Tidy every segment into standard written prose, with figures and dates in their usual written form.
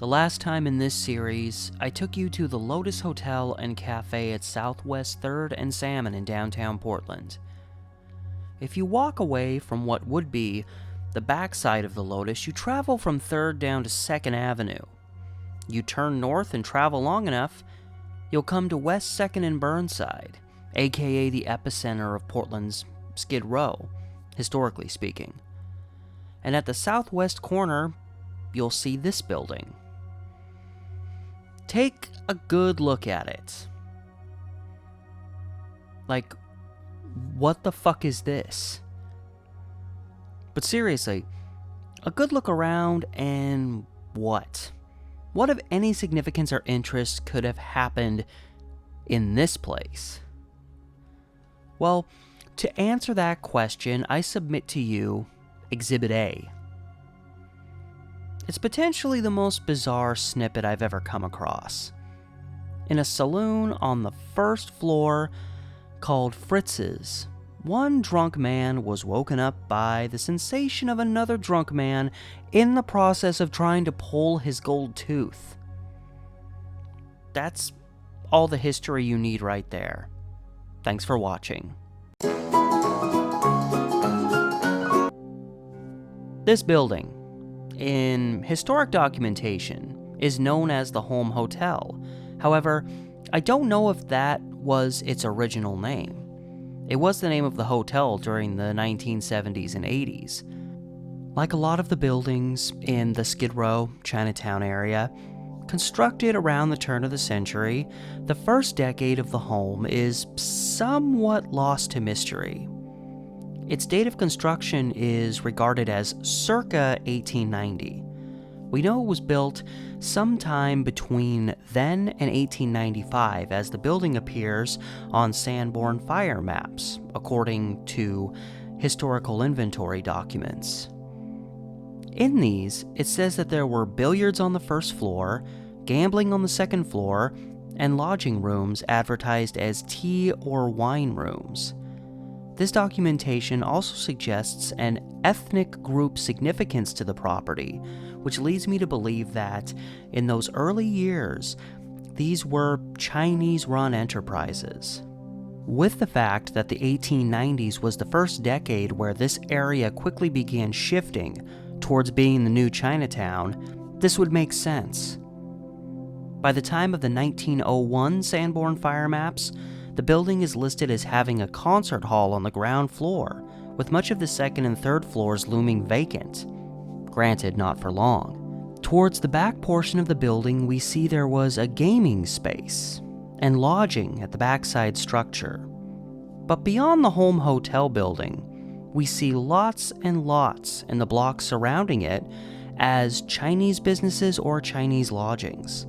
The last time in this series, I took you to the Lotus Hotel and Cafe at Southwest 3rd and Salmon in downtown Portland. If you walk away from what would be the backside of the Lotus, you travel from 3rd down to 2nd Avenue. You turn north and travel long enough, you'll come to West 2nd and Burnside, aka the epicenter of Portland's Skid Row, historically speaking. And at the southwest corner, you'll see this building. Take a good look at it. Like, what the fuck is this? But seriously, a good look around and what? What of any significance or interest could have happened in this place? Well, to answer that question, I submit to you Exhibit A. It's potentially the most bizarre snippet I've ever come across. In a saloon on the 1st floor called Fritz'S, one drunk man was woken up by the sensation of another drunk man in the process of trying to pull his gold tooth. That's all the history you need right there. Thanks for watching. This building, in historic documentation, is known as the Holm Hotel. However, I don't know if that was its original name. It was the name of the hotel during the 1970s and 80s. Like a lot of the buildings in the Skid Row, Chinatown area, constructed around the turn of the century, the first decade of the Holm is somewhat lost to mystery. Its date of construction is regarded as circa 1890. We know it was built sometime between then and 1895, as the building appears on Sanborn fire maps, according to historical inventory documents. In these, it says that there were billiards on the 1st floor, gambling on the 2nd floor, and lodging rooms advertised as tea or wine rooms. This documentation also suggests an ethnic group significance to the property, which leads me to believe that, in those early years, these were Chinese-run enterprises. With the fact that the 1890s was the first decade where this area quickly began shifting towards being the new Chinatown, this would make sense. By the time of the 1901 Sanborn fire maps, the building is listed as having a concert hall on the ground floor, with much of the 2nd and 3rd floors looming vacant. Granted, not for long. Towards the back portion of the building, we see there was a gaming space and lodging at the backside structure. But beyond the Holm Hotel building, we see lots and lots in the blocks surrounding it as Chinese businesses or Chinese lodgings.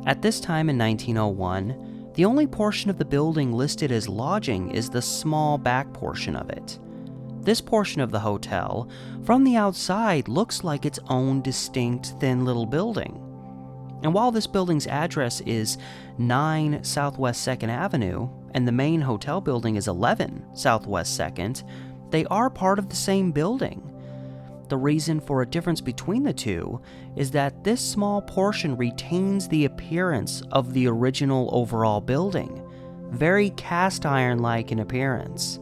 At this time in 1901, the only portion of the building listed as lodging is the small back portion of it. This portion of the hotel, from the outside, looks like its own distinct, thin little building. And while this building's address is 9 Southwest 2nd Avenue, and the main hotel building is 11 Southwest 2nd, they are part of the same building. The reason for a difference between the two is that this small portion retains the appearance of the original overall building, very cast iron-like in appearance.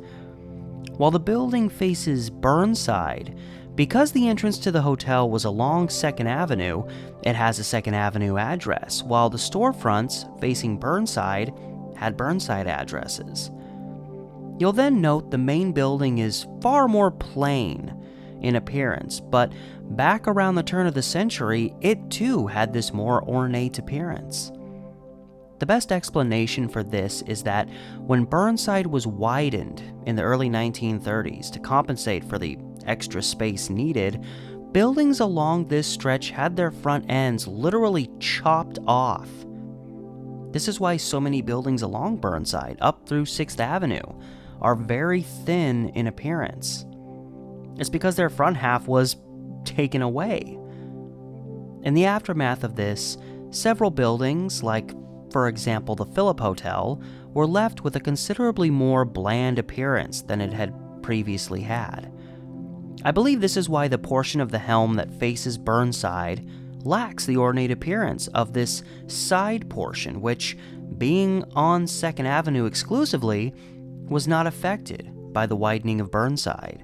While the building faces Burnside, because the entrance to the hotel was along 2nd Avenue, it has a 2nd Avenue address, while the storefronts facing Burnside had Burnside addresses. You'll then note the main building is far more plain in appearance, but back around the turn of the century, it too had this more ornate appearance. The best explanation for this is that when Burnside was widened in the early 1930s to compensate for the extra space needed, buildings along this stretch had their front ends literally chopped off. This is why so many buildings along Burnside, up through 6th Avenue, are very thin in appearance. It's because their front half was taken away. In the aftermath of this, several buildings, like, for example, the Phillip Hotel, were left with a considerably more bland appearance than it had previously had. I believe this is why the portion of the helm that faces Burnside lacks the ornate appearance of this side portion, which, being on 2nd Avenue exclusively, was not affected by the widening of Burnside.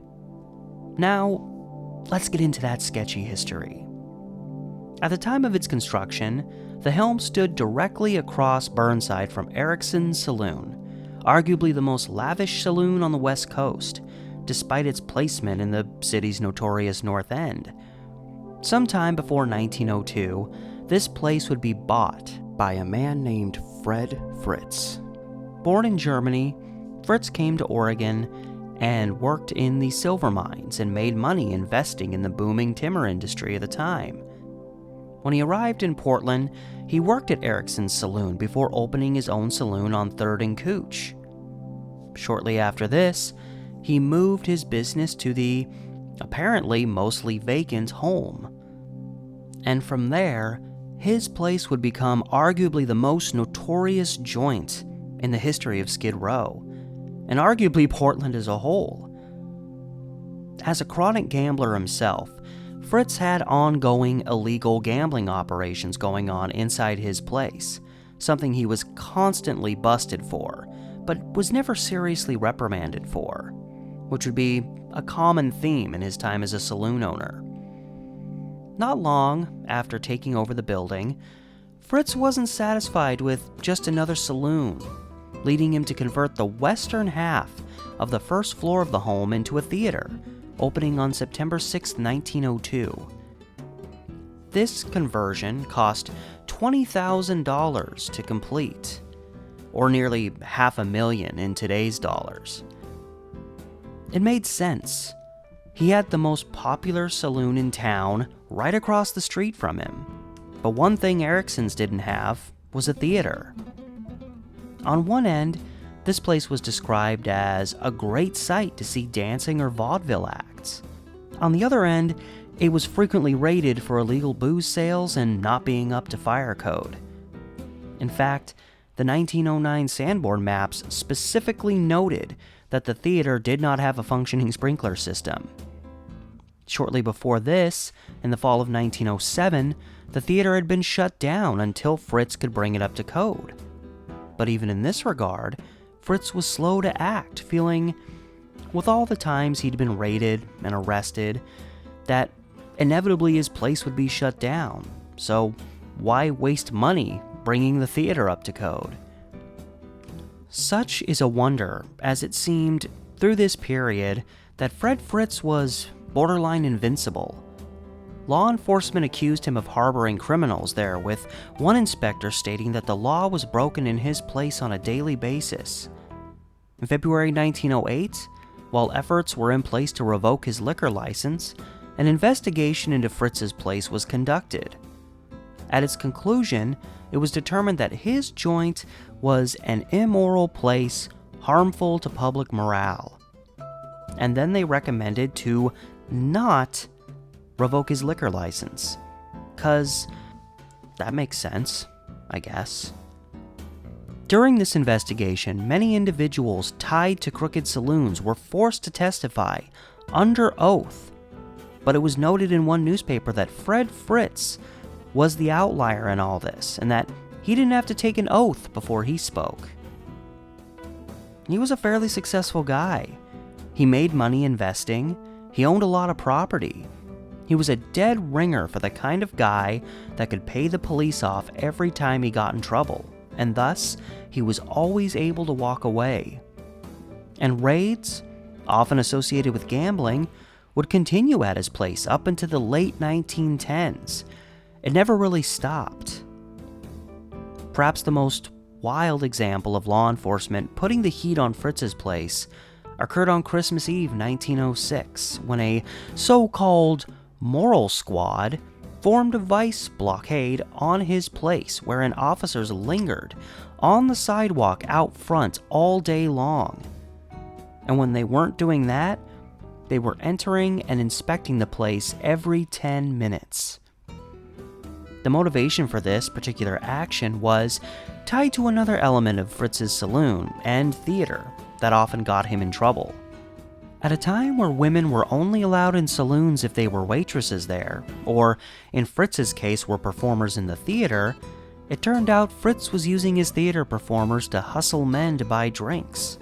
Now, let's get into that sketchy history. At the time of its construction, the helm stood directly across Burnside from Erickson's Saloon, arguably the most lavish saloon on the West Coast, despite its placement in the city's notorious North End. Sometime before 1902, this place would be bought by a man named Fred Fritz. Born in Germany, Fritz came to Oregon and worked in the silver mines and made money investing in the booming timber industry of the time. When he arrived in Portland, he worked at Erickson's Saloon before opening his own saloon on 3rd and Cooch. Shortly after this, he moved his business to the, apparently mostly vacant, Holm. And from there, his place would become arguably the most notorious joint in the history of Skid Row, and arguably Portland as a whole. As a chronic gambler himself, Fritz had ongoing illegal gambling operations going on inside his place, something he was constantly busted for, but was never seriously reprimanded for, which would be a common theme in his time as a saloon owner. Not long after taking over the building, Fritz wasn't satisfied with just another saloon, leading him to convert the western half of the first floor of the home into a theater, opening on September 6, 1902. This conversion cost $20,000 to complete, or nearly $500,000 in today's dollars. It made sense. He had the most popular saloon in town right across the street from him, but one thing Erickson's didn't have was a theater. On one end, this place was described as a great sight to see dancing or vaudeville acts. On the other end, it was frequently raided for illegal booze sales and not being up to fire code. In fact, the 1909 Sanborn maps specifically noted that the theater did not have a functioning sprinkler system. Shortly before this, in the fall of 1907, the theater had been shut down until Fritz could bring it up to code. But even in this regard, Fritz was slow to act, feeling, with all the times he'd been raided and arrested, that inevitably his place would be shut down, so why waste money bringing the theater up to code? Such is a wonder, as it seemed through this period that Fred Fritz was borderline invincible. Law enforcement accused him of harboring criminals there, with one inspector stating that the law was broken in his place on a daily basis. In February 1908, while efforts were in place to revoke his liquor license, an investigation into Fritz's place was conducted. At its conclusion, it was determined that his joint was an immoral place harmful to public morale. And then they recommended to not revoke his liquor license. 'Cause that makes sense, I guess. During this investigation, many individuals tied to crooked saloons were forced to testify under oath, but it was noted in one newspaper that Fred Fritz was the outlier in all this, and that he didn't have to take an oath before he spoke. He was a fairly successful guy. He made money investing, he owned a lot of property. He was a dead ringer for the kind of guy that could pay the police off every time he got in trouble, and thus, he was always able to walk away. And raids, often associated with gambling, would continue at his place up into the late 1910s. It never really stopped. Perhaps the most wild example of law enforcement putting the heat on Fritz's place occurred on Christmas Eve 1906, when a so-called moral squad formed a vice blockade on his place, wherein officers lingered on the sidewalk out front all day long. And when they weren't doing that, they were entering and inspecting the place every 10 minutes. The motivation for this particular action was tied to another element of Fritz's saloon and theater that often got him in trouble. At a time where women were only allowed in saloons if they were waitresses there, or in Fritz's case were performers in the theater, it turned out Fritz was using his theater performers to hustle men to buy drinks.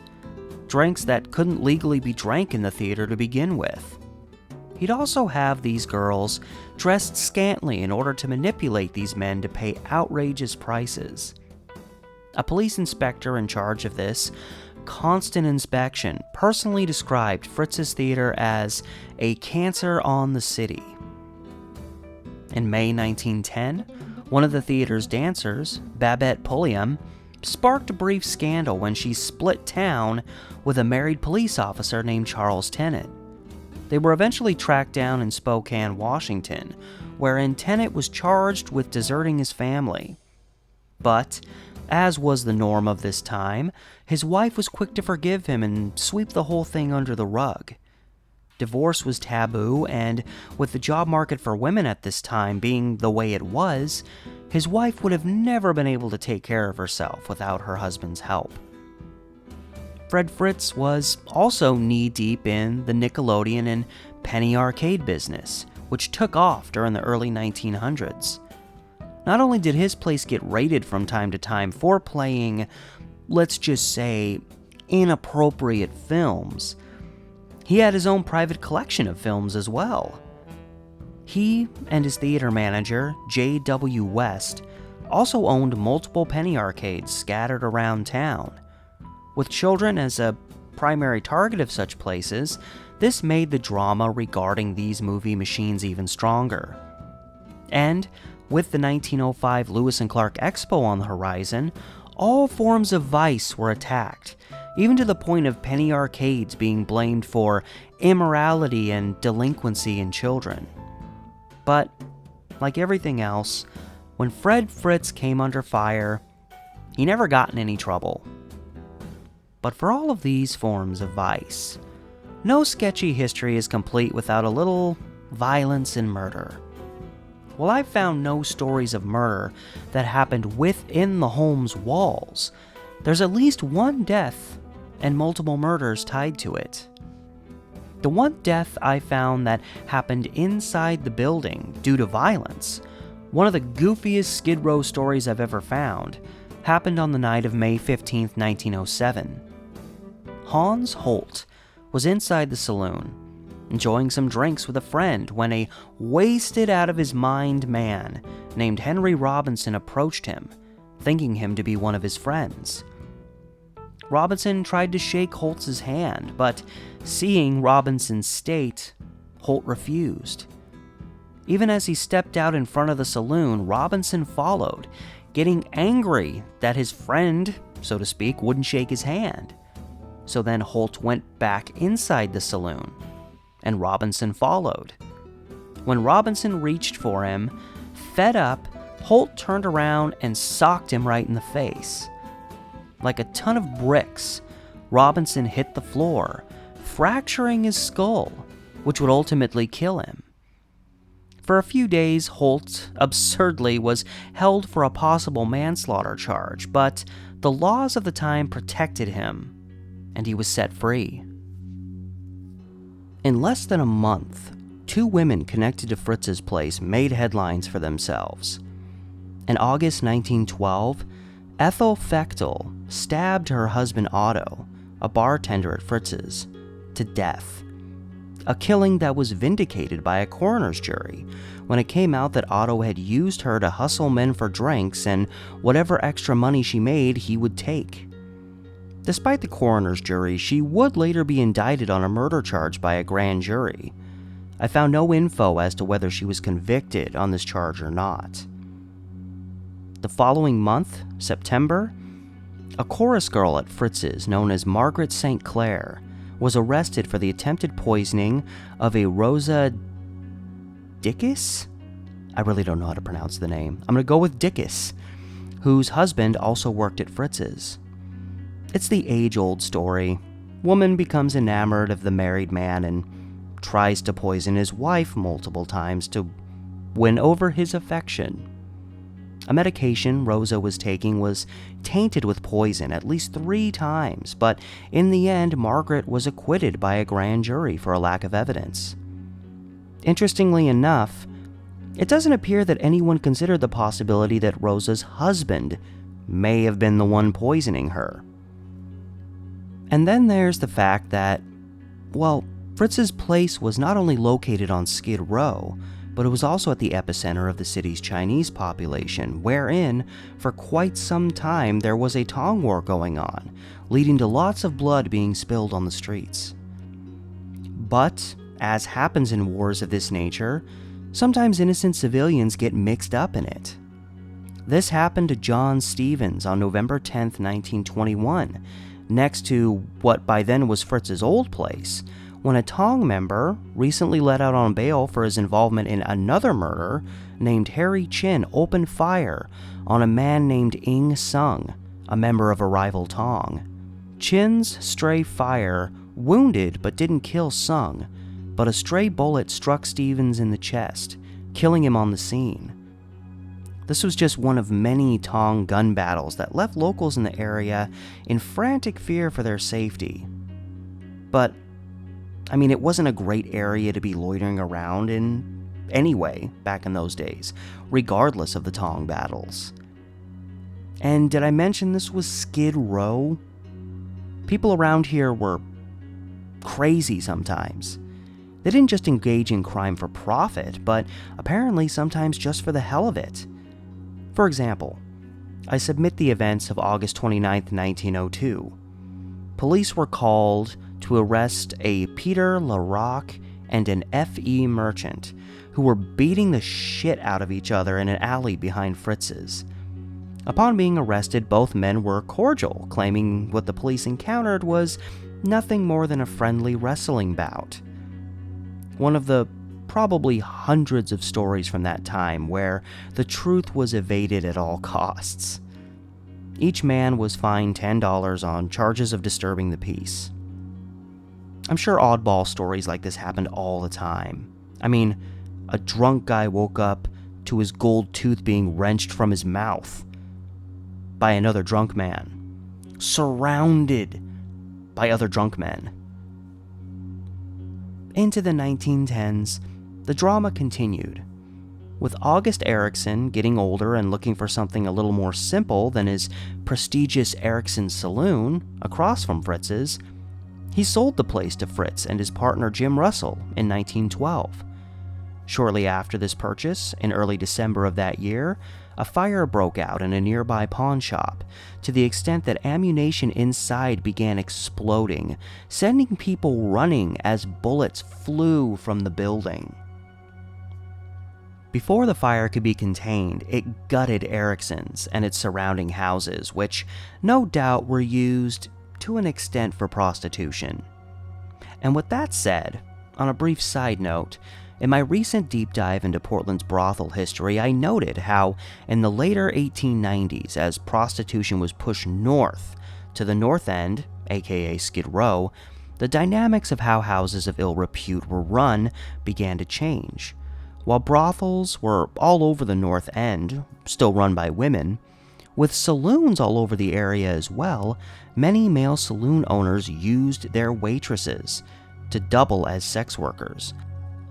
Drinks that couldn't legally be drank in the theater to begin with. He'd also have these girls dressed scantily in order to manipulate these men to pay outrageous prices. A police inspector in charge of this constant inspection personally described Fritz's theater as a cancer on the city. In May 1910, one of the theater's dancers, Babette Pulliam, sparked a brief scandal when she split town with a married police officer named Charles Tennant. They were eventually tracked down in Spokane, Washington, wherein Tennant was charged with deserting his family. But, as was the norm of this time, his wife was quick to forgive him and sweep the whole thing under the rug. Divorce was taboo, and with the job market for women at this time being the way it was, his wife would have never been able to take care of herself without her husband's help. Fred Fritz was also knee-deep in the Nickelodeon and penny arcade business, which took off during the early 1900s. Not only did his place get raided from time to time for playing, let's just say, inappropriate films, he had his own private collection of films as well. He and his theater manager, J.W. West, also owned multiple penny arcades scattered around town. With children as a primary target of such places, this made the drama regarding these movie machines even stronger. And with the 1905 Lewis and Clark Expo on the horizon, all forms of vice were attacked, even to the point of penny arcades being blamed for immorality and delinquency in children. But, like everything else, when Fred Fritz came under fire, he never got in any trouble. But for all of these forms of vice, no sketchy history is complete without a little violence and murder. While I've found no stories of murder that happened within the home's walls, there's at least one death and multiple murders tied to it. The one death I found that happened inside the building due to violence, one of the goofiest Skid Row stories I've ever found, happened on the night of May 15, 1907. Hans Holt was inside the saloon, enjoying some drinks with a friend when a wasted out of his mind man named Henry Robinson approached him, thinking him to be one of his friends. Robinson tried to shake Holt's hand, but seeing Robinson's state, Holt refused. Even as he stepped out in front of the saloon, Robinson followed, getting angry that his friend, so to speak, wouldn't shake his hand. So then Holt went back inside the saloon, and Robinson followed. When Robinson reached for him, fed up, Holt turned around and socked him right in the face. Like a ton of bricks, Robinson hit the floor, fracturing his skull, which would ultimately kill him. For a few days, Holt, absurdly, was held for a possible manslaughter charge, but the laws of the time protected him, and he was set free. In less than a month, two women connected to Fritz's place made headlines for themselves. In August 1912, Ethel Fechtel stabbed her husband Otto, a bartender at Fritz's, to death. A killing that was vindicated by a coroner's jury when it came out that Otto had used her to hustle men for drinks and whatever extra money she made he would take. Despite the coroner's jury, she would later be indicted on a murder charge by a grand jury. I found no info as to whether she was convicted on this charge or not. The following month, September, a chorus girl at Fritz's known as Margaret St. Clair was arrested for the attempted poisoning of a Rosa Dickus? I really don't know how to pronounce the name. I'm going to go with Dickus, whose husband also worked at Fritz's. It's the age-old story. Woman becomes enamored of the married man and tries to poison his wife multiple times to win over his affection. A medication Rosa was taking was tainted with poison at least 3 times, but in the end, Margaret was acquitted by a grand jury for a lack of evidence. Interestingly enough, it doesn't appear that anyone considered the possibility that Rosa's husband may have been the one poisoning her. And then there's the fact that, well, Fritz's place was not only located on Skid Row, but it was also at the epicenter of the city's Chinese population, wherein, for quite some time, there was a Tong war going on, leading to lots of blood being spilled on the streets. But, as happens in wars of this nature, sometimes innocent civilians get mixed up in it. This happened to John Stevens on November 10, 1921, next to what by then was Fritz's old place, when a Tong member, recently let out on bail for his involvement in another murder, named Harry Chin, opened fire on a man named Ing Sung, a member of a rival Tong. Chin's stray fire wounded but didn't kill Sung, but a stray bullet struck Stevens in the chest, killing him on the scene. This was just one of many Tong gun battles that left locals in the area in frantic fear for their safety. But, it wasn't a great area to be loitering around in anyway back in those days, regardless of the Tong battles. And did I mention this was Skid Row? People around here were crazy sometimes. They didn't just engage in crime for profit, but apparently sometimes just for the hell of it. For example, I submit the events of August 29, 1902. Police were called to arrest a Peter LaRocque and an F.E. merchant who were beating the shit out of each other in an alley behind Fritz'S. Upon being arrested, both men were cordial, claiming what the police encountered was nothing more than a friendly wrestling bout. One of the probably hundreds of stories from that time where the truth was evaded at all costs. Each man was fined $10 on charges of disturbing the peace. I'm sure oddball stories like this happened all the time. A drunk guy woke up to his gold tooth being wrenched from his mouth by another drunk man, surrounded by other drunk men. Into the 1910s, the drama continued, with August Erickson getting older and looking for something a little more simple than his prestigious Erickson Saloon across from Fritz's. He sold the place to Fritz and his partner Jim Russell in 1912. Shortly after this purchase, in early December of that year, a fire broke out in a nearby pawn shop, to the extent that ammunition inside began exploding, sending people running as bullets flew from the building. Before the fire could be contained, it gutted Erickson's and its surrounding houses, which no doubt were used to an extent for prostitution. And with that said, on a brief side note, in my recent deep dive into Portland's brothel history, I noted how, in the later 1890s, as prostitution was pushed north to the North End, aka Skid Row, the dynamics of how houses of ill repute were run began to change. While brothels were all over the North End, still run by women, with saloons all over the area as well, many male saloon owners used their waitresses to double as sex workers,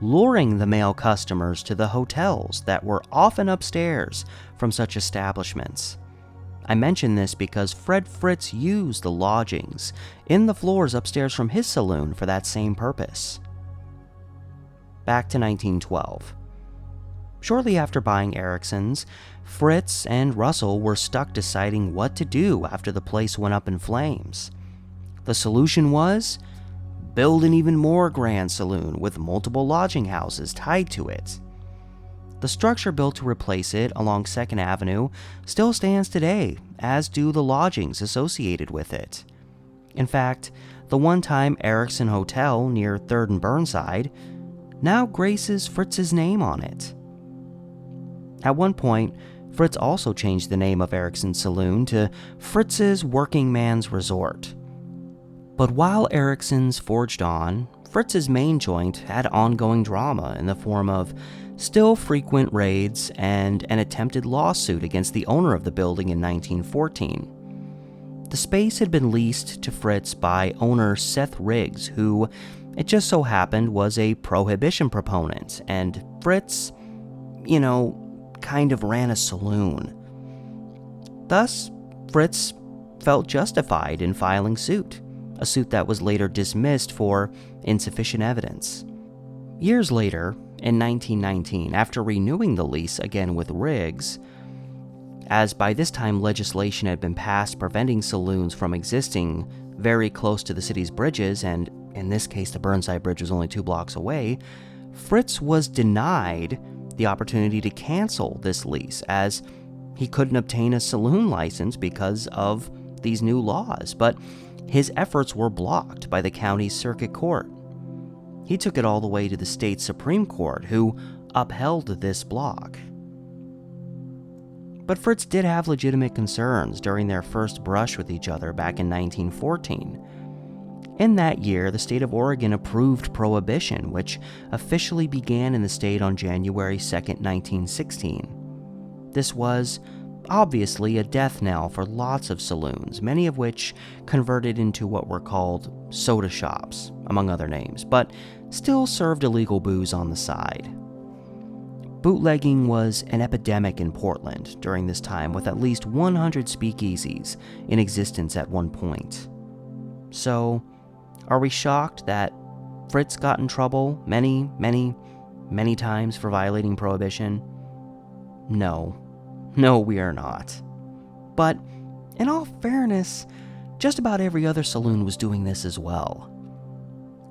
luring the male customers to the hotels that were often upstairs from such establishments. I mention this because Fred Fritz used the lodgings in the floors upstairs from his saloon for that same purpose. Back to 1912. Shortly after buying Erickson's, Fritz and Russell were stuck deciding what to do after the place went up in flames. The solution was build an even more grand saloon with multiple lodging houses tied to it. The structure built to replace it along 2nd Avenue still stands today, as do the lodgings associated with it. In fact, the one-time Erickson Hotel near 3rd and Burnside now graces Fritz's name on it. At one point, Fritz also changed the name of Erickson's Saloon to Fritz's Working Man's Resort. But while Erickson's forged on, Fritz's main joint had ongoing drama in the form of still frequent raids and an attempted lawsuit against the owner of the building in 1914. The space had been leased to Fritz by owner Seth Riggs, who, it just so happened, was a prohibition proponent, and Fritz, kind of ran a saloon. Thus, Fritz felt justified in filing suit, a suit that was later dismissed for insufficient evidence. Years later, in 1919, after renewing the lease again with Riggs, as by this time legislation had been passed preventing saloons from existing very close to the city's bridges, and in this case the Burnside Bridge was only 2 blocks away, Fritz was denied the opportunity to cancel this lease as he couldn't obtain a saloon license because of these new laws, but his efforts were blocked by the county's circuit court. He took it all the way to the state Supreme Court, who upheld this block. But Fritz did have legitimate concerns during their first brush with each other back in 1914. In that year, the state of Oregon approved prohibition, which officially began in the state on January 2, 1916. This was obviously a death knell for lots of saloons, many of which converted into what were called soda shops, among other names, but still served illegal booze on the side. Bootlegging was an epidemic in Portland during this time, with at least 100 speakeasies in existence at one point. So, are we shocked that Fritz got in trouble many times for violating prohibition? No, we are not. But, in all fairness, just about every other saloon was doing this as well.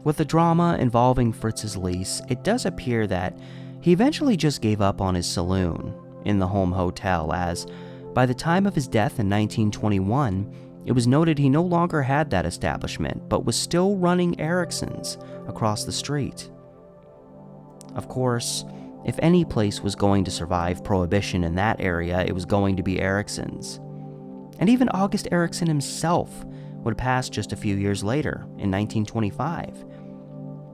With the drama involving Fritz's lease, it does appear that he eventually just gave up on his saloon in the Holm Hotel, as by the time of his death in 1921, it was noted he no longer had that establishment, but was still running Erickson's across the street. Of course, if any place was going to survive prohibition in that area, it was going to be Erickson's. And even August Erickson himself would pass just a few years later, in 1925.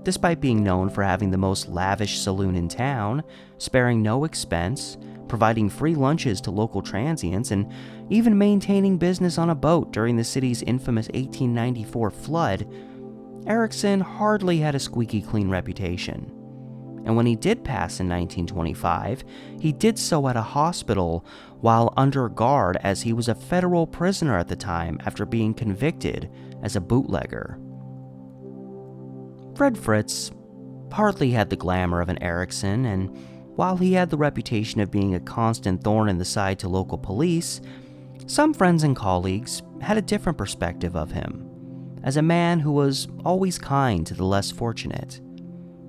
Despite being known for having the most lavish saloon in town, sparing no expense, providing free lunches to local transients, and even maintaining business on a boat during the city's infamous 1894 flood, Erickson hardly had a squeaky clean reputation. And when he did pass in 1925, he did so at a hospital while under guard, as he was a federal prisoner at the time after being convicted as a bootlegger. Fred Fritz hardly had the glamour of an Erickson, and while he had the reputation of being a constant thorn in the side to local police, some friends and colleagues had a different perspective of him, as a man who was always kind to the less fortunate.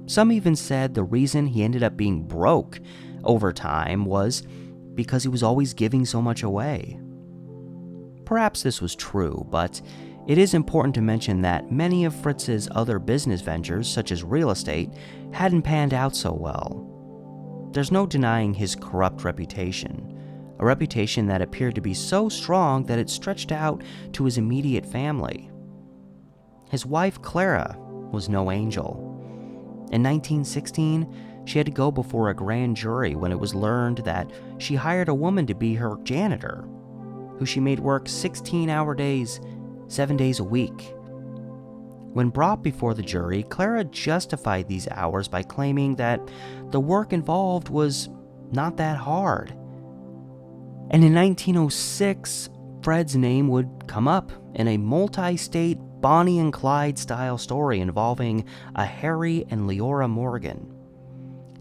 Some even said the reason he ended up being broke over time was because he was always giving so much away. Perhaps this was true, but it is important to mention that many of Fritz's other business ventures, such as real estate, hadn't panned out so well. There's no denying his corrupt reputation, a reputation that appeared to be so strong that it stretched out to his immediate family. His wife, Clara, was no angel. In 1916, she had to go before a grand jury when it was learned that she hired a woman to be her janitor, who she made work 16-hour days, 7 days a week. When brought before the jury, Clara justified these hours by claiming that the work involved was not that hard. And in 1906, Fred's name would come up in a multi-state Bonnie and Clyde style story involving a Harry and Leora Morgan.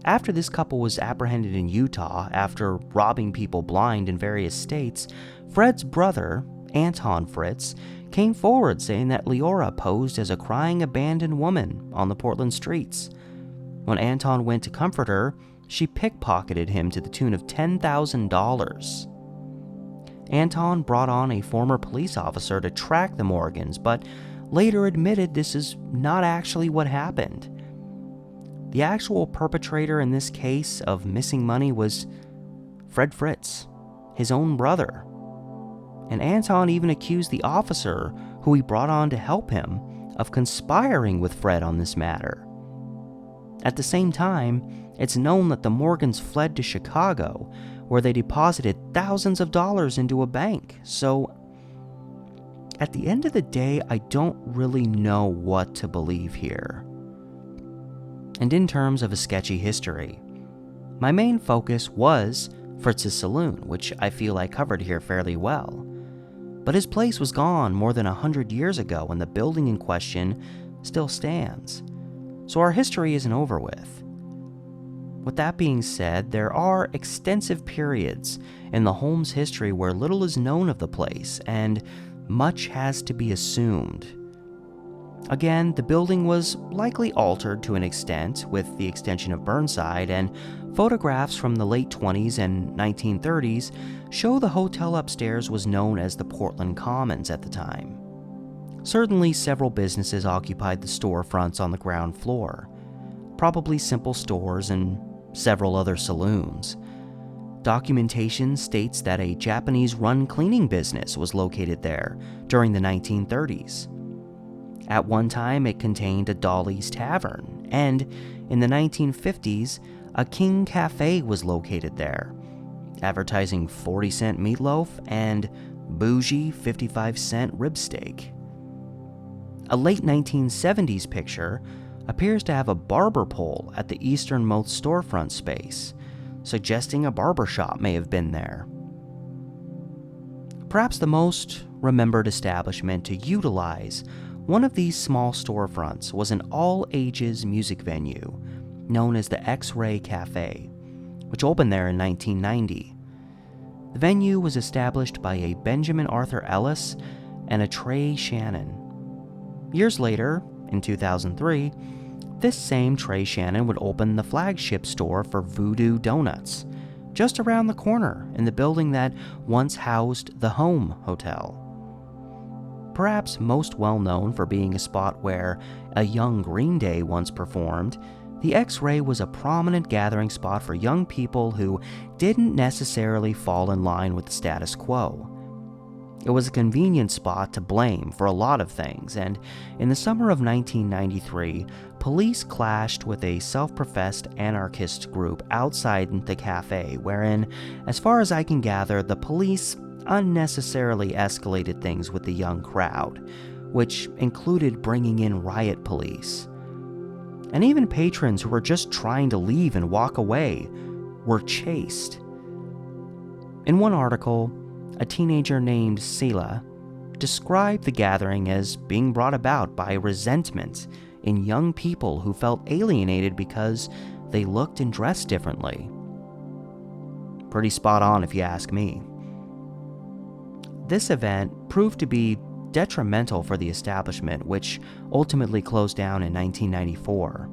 After this couple was apprehended in Utah after robbing people blind in various states, Fred's brother, Anton Fritz, came forward saying that Leora posed as a crying abandoned woman on the Portland streets. When Anton went to comfort her, she pickpocketed him to the tune of $10,000. Anton brought on a former police officer to track the Morgans, but later admitted this is not actually what happened. The actual perpetrator in this case of missing money was Fred Fritz, his own brother. And Anton even accused the officer who he brought on to help him of conspiring with Fred on this matter. At the same time, It's known that the Morgans fled to Chicago, where they deposited thousands of dollars into a bank. So, at the end of the day, I don't really know what to believe here. And in terms of a sketchy history, my main focus was Fritz'S Saloon, which I feel I covered here fairly well. But his place was gone more than 100 years ago, and the building in question still stands. So our history isn't over with. With that being said, there are extensive periods in the Holm's history where little is known of the place, and much has to be assumed. Again, the building was likely altered to an extent with the extension of Burnside, and photographs from the late 20s and 1930s show the hotel upstairs was known as the Portland Commons at the time. Certainly, several businesses occupied the storefronts on the ground floor, probably simple stores and several other saloons. Documentation states that a Japanese-run cleaning business was located there during the 1930s. At one time, it contained a Dolly's Tavern, and in the 1950s, a King Cafe was located there, advertising 40-cent meatloaf and bougie 55-cent rib steak. A late 1970s picture appears to have a barber pole at the easternmost storefront space, suggesting a barber shop may have been there. Perhaps the most remembered establishment to utilize one of these small storefronts was an all-ages music venue known as the X-Ray Cafe, which opened there in 1990. The venue was established by a Benjamin Arthur Ellis and a Trey Shannon. Years later, in 2003, this same Trey Shannon would open the flagship store for Voodoo Donuts, just around the corner in the building that once housed the Holm Hotel. Perhaps most well known for being a spot where a young Green Day once performed, the X-Ray was a prominent gathering spot for young people who didn't necessarily fall in line with the status quo. It was a convenient spot to blame for a lot of things, and in the summer of 1993, police clashed with a self-professed anarchist group outside the cafe, wherein, as far as I can gather, the police unnecessarily escalated things with the young crowd, which included bringing in riot police. And even patrons who were just trying to leave and walk away were chased. In one article, a teenager named Sela described the gathering as being brought about by resentment in young people who felt alienated because they looked and dressed differently. Pretty spot on if you ask me. This event proved to be detrimental for the establishment, which ultimately closed down in 1994.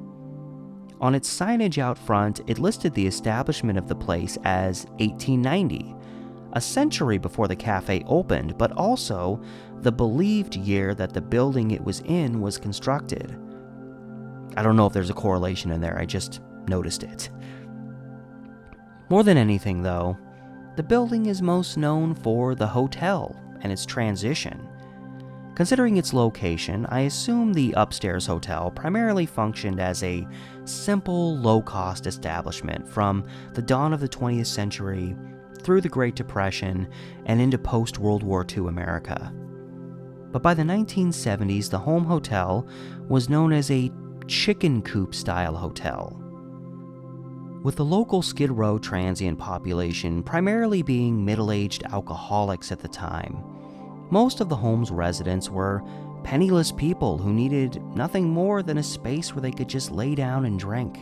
On its signage out front, it listed the establishment of the place as 1890, a century before the cafe opened, but also the believed year that the building it was in was constructed. I don't know if there's a correlation in there, I just noticed it. More than anything, though, the building is most known for the hotel and its transition. Considering its location, I assume the upstairs hotel primarily functioned as a simple, low-cost establishment from the dawn of the 20th century through the Great Depression and into post-World War II America. But by the 1970s, the Holm Hotel was known as a chicken coop-style hotel, with the local Skid Row transient population primarily being middle-aged alcoholics at the time. Most of the Holm's residents were penniless people who needed nothing more than a space where they could just lay down and drink.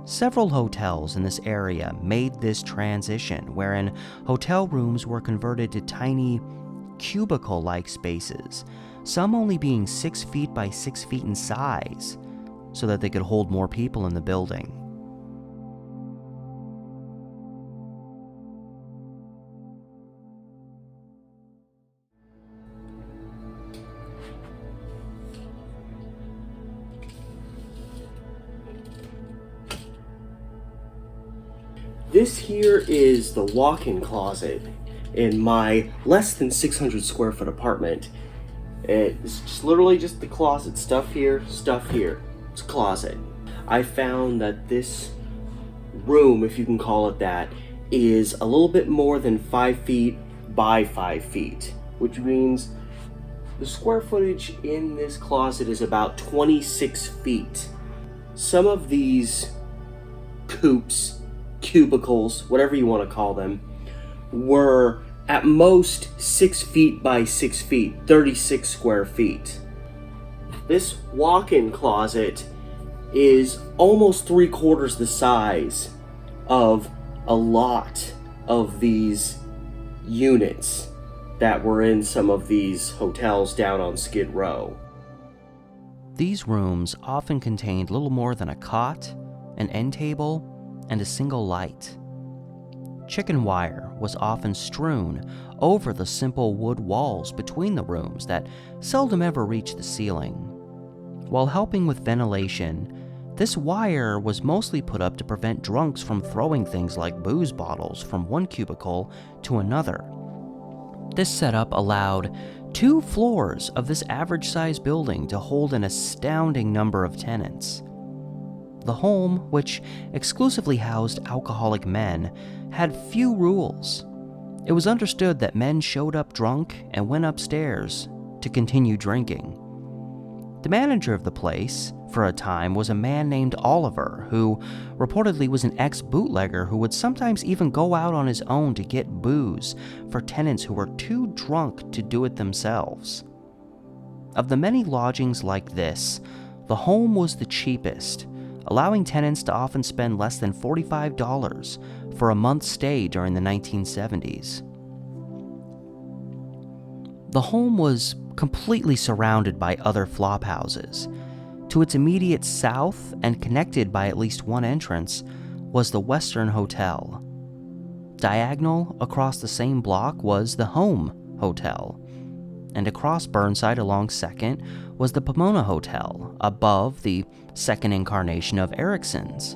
Several hotels in this area made this transition, wherein hotel rooms were converted to tiny, cubicle-like spaces, some only being 6 feet by 6 feet in size, so that they could hold more people in the building. This here is the walk-in closet in my less than 600 square foot apartment. It's just literally just the closet, stuff here, it's a closet. I found that this room, if you can call it that, is a little bit more than 5 feet by 5 feet, which means the square footage in this closet is about 26 feet. Some of these coops, cubicles, whatever you want to call them, were at most 6 feet by 6 feet, 36 square feet. This walk-in closet is almost 3/4 the size of a lot of these units that were in some of these hotels down on Skid Row. These rooms often contained little more than a cot, an end table, and a single light. Chicken wire was often strewn over the simple wood walls between the rooms that seldom ever reached the ceiling. While helping with ventilation, this wire was mostly put up to prevent drunks from throwing things like booze bottles from one cubicle to another. This setup allowed 2 floors of this average-sized building to hold an astounding number of tenants. The home, which exclusively housed alcoholic men, had few rules. It was understood that men showed up drunk and went upstairs to continue drinking. The manager of the place, for a time, was a man named Oliver, who reportedly was an ex-bootlegger who would sometimes even go out on his own to get booze for tenants who were too drunk to do it themselves. Of the many lodgings like this, the home was the cheapest, allowing tenants to often spend less than $45 for a month's stay during the 1970s. The home was completely surrounded by other flop houses. To its immediate south, and connected by at least one entrance, was the Western Hotel. Diagonal across the same block was the Holm Hotel, and across Burnside along 2nd was the Pomona Hotel, above the second incarnation of Erickson's.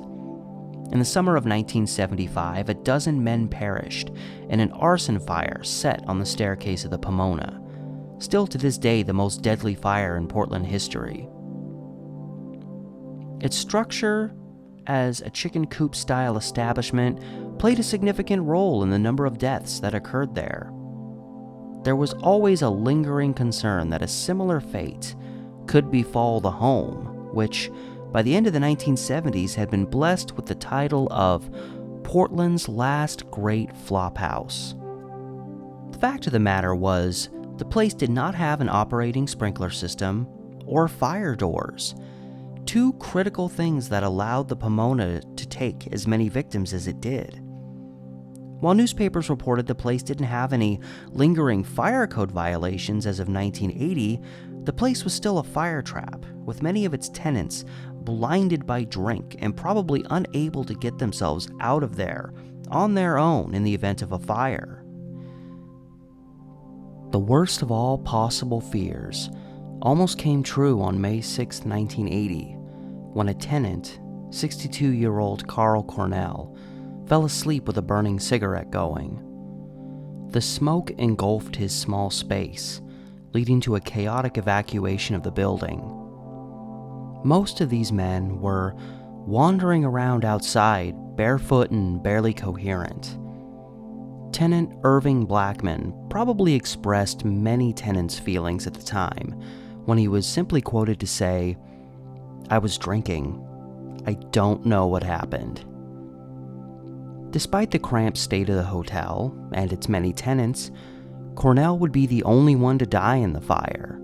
In the summer of 1975, a dozen men perished in an arson fire set on the staircase of the Pomona, still to this day the most deadly fire in Portland history. Its structure as a chicken coop-style establishment played a significant role in the number of deaths that occurred there. There was always a lingering concern that a similar fate could befall the home, which, by the end of the 1970s, had been blessed with the title of Portland's last great flophouse. The fact of the matter was, the place did not have an operating sprinkler system or fire doors, 2 critical things that allowed the Pomona to take as many victims as it did. While newspapers reported the place didn't have any lingering fire code violations as of 1980, the place was still a fire trap, with many of its tenants blinded by drink and probably unable to get themselves out of there on their own in the event of a fire. The worst of all possible fears almost came true on May 6, 1980, when a tenant, 62-year-old Carl Cornell, fell asleep with a burning cigarette going. The smoke engulfed his small space, leading to a chaotic evacuation of the building. Most of these men were wandering around outside, barefoot and barely coherent. Tenant Irving Blackman probably expressed many tenants' feelings at the time, when he was simply quoted to say, "I was drinking. I don't know what happened." Despite the cramped state of the hotel and its many tenants, Cornell would be the only one to die in the fire.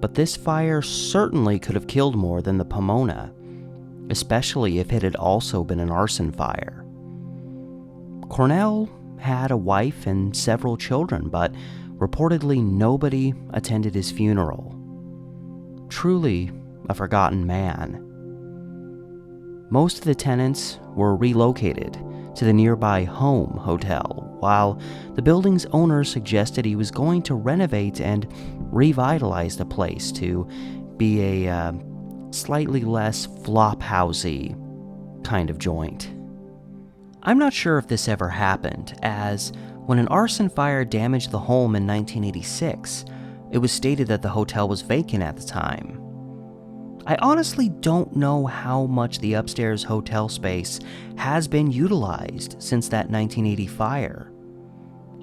But this fire certainly could have killed more than the Pomona, especially if it had also been an arson fire. Cornell had a wife and several children, but reportedly nobody attended his funeral. Truly a forgotten man. Most of the tenants were relocated to the nearby Holm Hotel, while the building's owner suggested he was going to renovate and revitalize the place to be a slightly less flop-housey kind of joint. I'm not sure if this ever happened, as when an arson fire damaged the Holm in 1986, it was stated that the hotel was vacant at the time. I honestly don't know how much the upstairs hotel space has been utilized since that 1980 fire.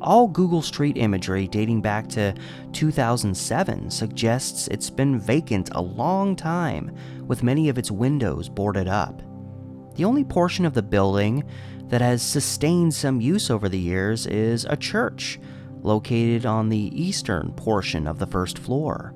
All Google Street imagery dating back to 2007 suggests it's been vacant a long time, with many of its windows boarded up. The only portion of the building that has sustained some use over the years is a church located on the eastern portion of the first floor.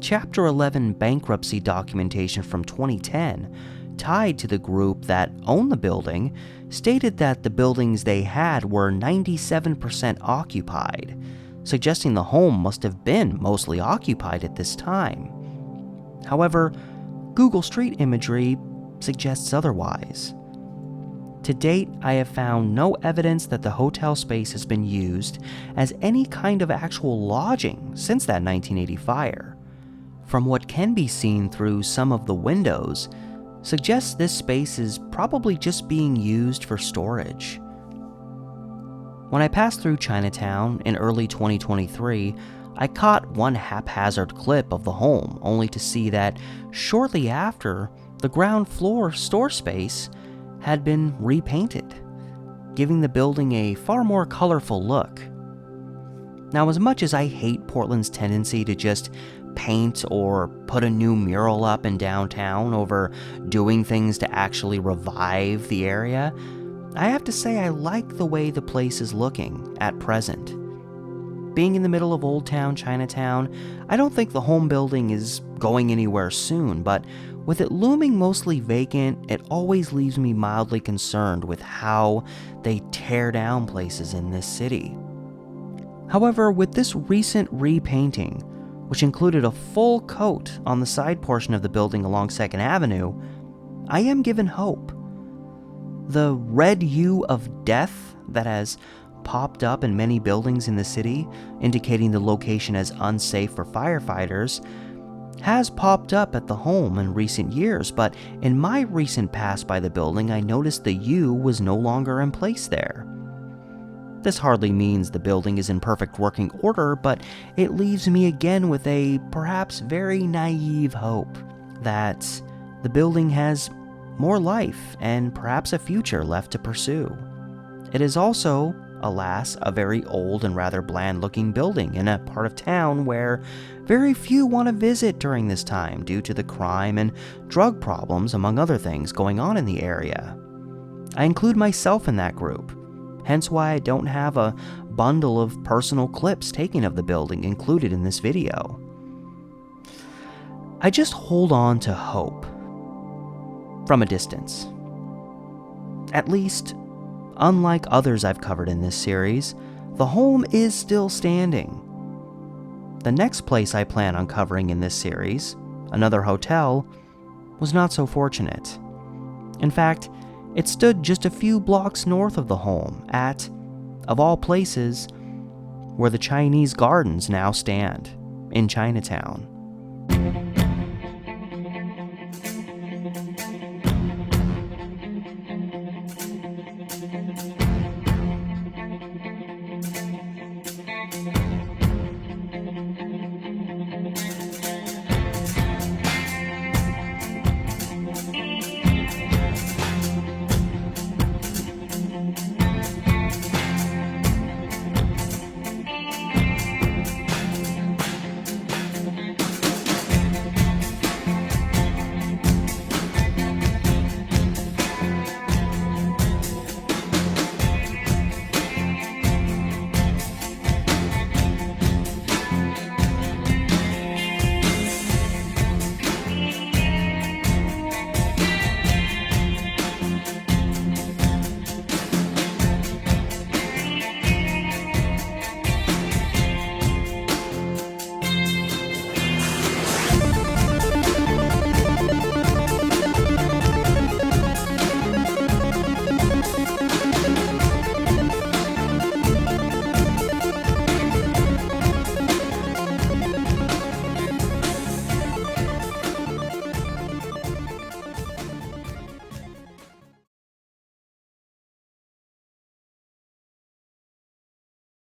Chapter 11 bankruptcy documentation from 2010, tied to the group that owned the building, stated that the buildings they had were 97% occupied, suggesting the home must have been mostly occupied at this time. However, Google Street imagery suggests otherwise. To date, I have found no evidence that the hotel space has been used as any kind of actual lodging since that 1980 fire. From what can be seen through some of the windows, suggests this space is probably just being used for storage. When I passed through Chinatown in early 2023, I caught one haphazard clip of the home, only to see that shortly after, the ground floor store space had been repainted, giving the building a far more colorful look. Now, as much as I hate Portland's tendency to just paint or put a new mural up in downtown over doing things to actually revive the area, I have to say I like the way the place is looking at present. Being in the middle of Old Town Chinatown, I don't think the home building is going anywhere soon, but with it looming mostly vacant, it always leaves me mildly concerned with how they tear down places in this city. However, with this recent repainting, which included a full coat on the side portion of the building along 2nd Avenue, I am given hope. The red hue of death that has popped up in many buildings in the city, indicating the location as unsafe for firefighters, has popped up at the home in recent years, but in my recent pass by the building, I noticed the U was no longer in place there. This hardly means the building is in perfect working order, but it leaves me again with a perhaps very naive hope that the building has more life and perhaps a future left to pursue. It is also, alas, a very old and rather bland-looking building in a part of town where very few want to visit during this time due to the crime and drug problems, among other things, going on in the area. I include myself in that group, hence why I don't have a bundle of personal clips taken of the building included in this video. I just hold on to hope from a distance. At least, unlike others I've covered in this series, the home is still standing. The next place I plan on covering in this series, another hotel, was not so fortunate. In fact, it stood just a few blocks north of the home at, of all places, where the Chinese Gardens now stand, in Chinatown.